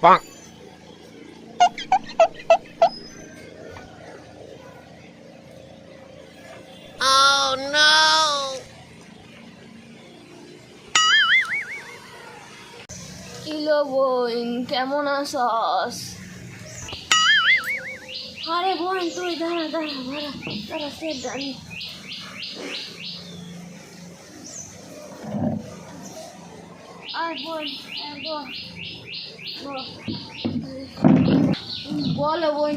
Oh no! Kilo বোন, কেমন আছস? আরে বোন, তুই দাঁড়া দাঁড়া দাঁড়া দাঁড়া, সে জানি। আর বোন, বলো বোন,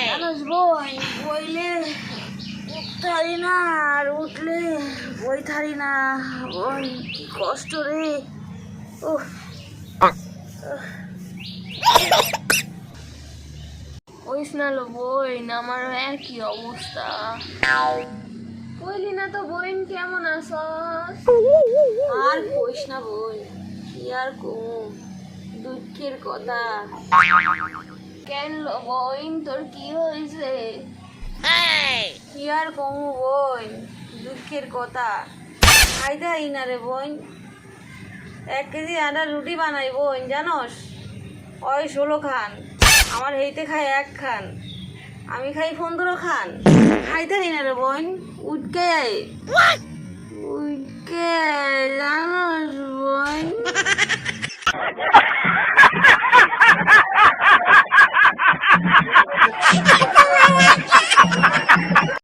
জানোস বোন, বইলে উঠতারি না, আর উঠলে বই থারি না। বোন, কি কষ্ট রে। উহ, কইস না লো বোন, আমার একই অবস্থা। কইলি না তো বোন, কেমন আছস? আর কইস না বোন, কি আর কম, দুঃখের কথা। কেন লো বোন, তোর কি হয়েছে? কি আর কমু বোন, দুঃখের কথা। খাইতে না রে বোন, 1 কেজি আটার রুটি বানাই বোন, জানোস? ওই 16 খান, আমার হেইতে খায় 1 খান, আমি খাই 15 খান। খাইতে না রে বোন, উঠকে জানোস বোন।